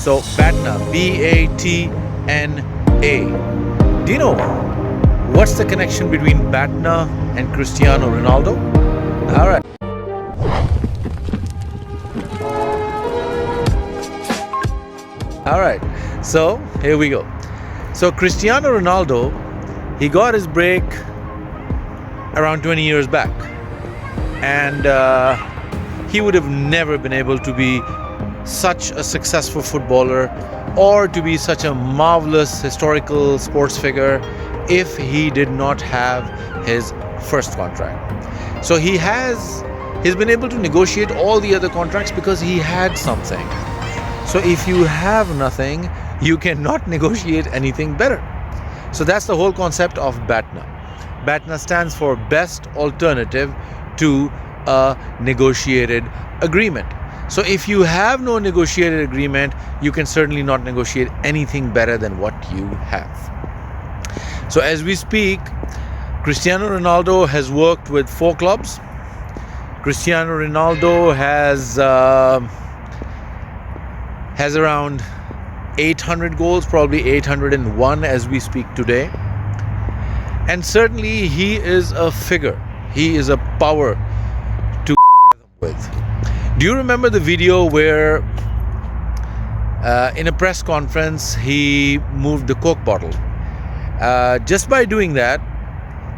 So BATNA, BATNA. Do you know what's the connection between BATNA and Cristiano Ronaldo? All right. All right. So here we go. So Cristiano Ronaldo, he got his break around 20 years back, and he would have never been able to be such a successful footballer or to be such a marvelous historical sports figure if he did not have his first contract. So he's been able to negotiate all the other contracts because he had something. So if you have nothing, you cannot negotiate anything better. So that's the whole concept of BATNA. BATNA stands for Best Alternative to a Negotiated Agreement. So if you have no negotiated agreement, you can certainly not negotiate anything better than what you have. So as we speak, Cristiano Ronaldo has worked with 4 clubs. Cristiano Ronaldo has around 800 goals, probably 801 as we speak today. And certainly he is a figure. He is a power to with. Do you remember the video where in a press conference he moved the Coke bottle? Just by doing that,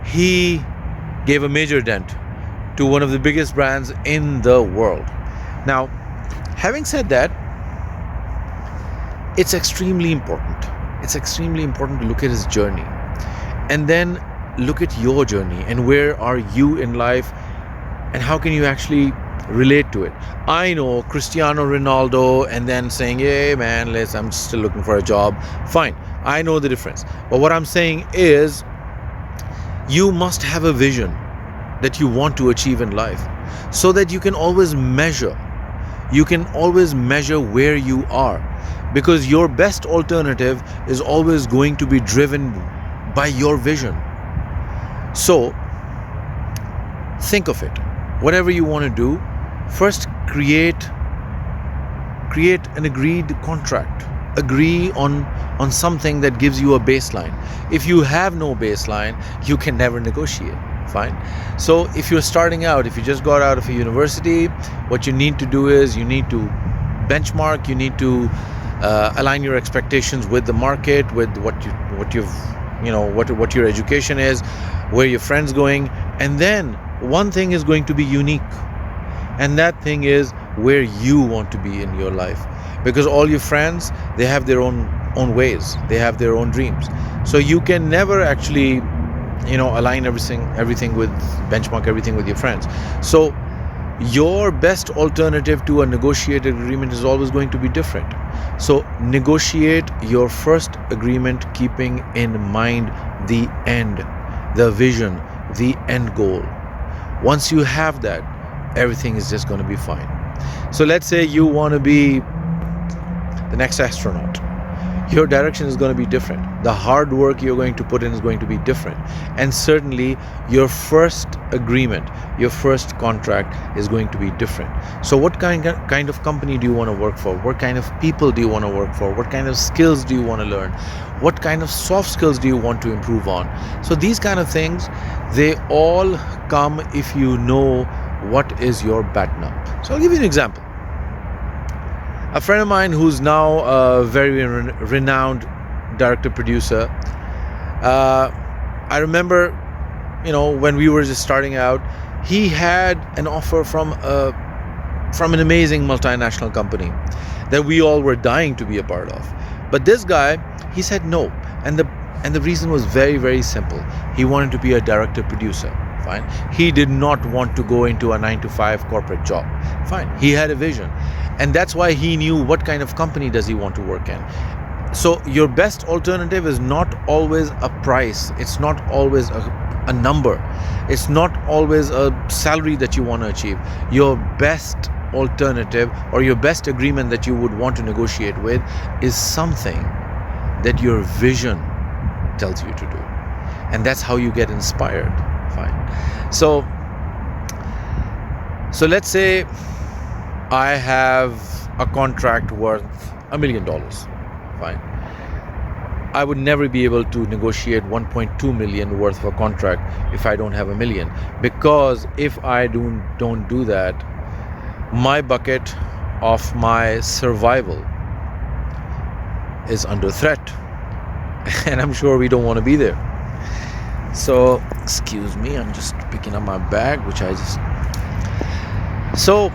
he gave a major dent to one of the biggest brands in the world. Now, having said that, it's extremely important. It's extremely important to look at his journey and then look at your journey and where are you in life and how can you actually relate to it. I know Cristiano Ronaldo and then saying, hey man, I'm still looking for a job. Fine, I know the difference. But what I'm saying is you must have a vision that you want to achieve in life so that you can always measure. You can always measure where you are, because your best alternative is always going to be driven by your vision. So think of it. Whatever you want to do, first create an agreed contract. Agree on something that gives you a baseline. If you have no baseline, you can never negotiate. Fine. So if you're starting out, if you just got out of a university, what you need to do is you need to benchmark, you need to align your expectations with the market, with what your education is, where your friends going, and then one thing is going to be unique, and that thing is where you want to be in your life, because all your friends, they have their own ways, they have their own dreams. So you can never actually align everything with benchmark everything with your friends. So your best alternative to a negotiated agreement is always going to be different. So negotiate your first agreement keeping in mind the end, the vision, the end goal. Once you have that, everything is just going to be fine. So let's say you want to be the next astronaut. Your direction is going to be different. The hard work you're going to put in is going to be different. And certainly your first agreement, your first contract is going to be different. So what kind of company do you want to work for? What kind of people do you want to work for? What kind of skills do you want to learn? What kind of soft skills do you want to improve on? So these kind of things, they all come if you know what is your BATNA. So I'll give you an example. A friend of mine who's now a very renowned director-producer, I remember, when we were just starting out, he had an offer from an amazing multinational company that we all were dying to be a part of. But this guy, he said no. And the reason was very, very simple. He wanted to be a director-producer. Fine. He did not want to go into a 9-to-5 corporate job. Fine. He had a vision. And that's why he knew what kind of company does he want to work in. So your best alternative is not always a price. It's not always a number. It's not always a salary that you want to achieve. Your best alternative or your best agreement that you would want to negotiate with is something that your vision tells you to do. And that's how you get inspired. Fine. So let's say I have a contract worth $1 million. Fine. I would never be able to negotiate 1.2 million worth of a contract if I don't have $1 million, because if I don't do that, my bucket of my survival is under threat, and I'm sure we don't want to be there. So excuse me, I'm just picking up my bag, which I just so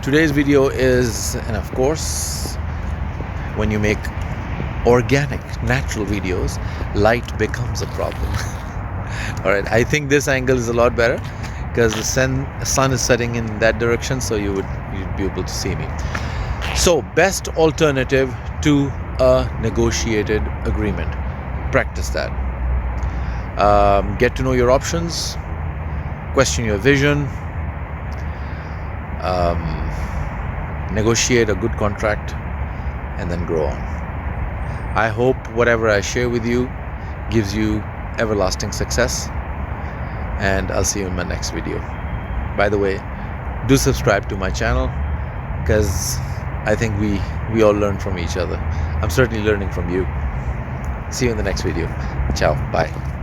today's video is, and of course, when you make organic, natural videos, light becomes a problem. All right, I think this angle is a lot better because the sun is setting in that direction, so you'd be able to see me. So, best alternative to a negotiated agreement. Practice that. Get to know your options, question your vision, negotiate a good contract, and then grow on. I hope whatever I share with you gives you everlasting success, and I'll see you in my next video. By the way, do subscribe to my channel, because I think we all learn from each other. I'm certainly learning from you. See you in the next video. Ciao. Bye.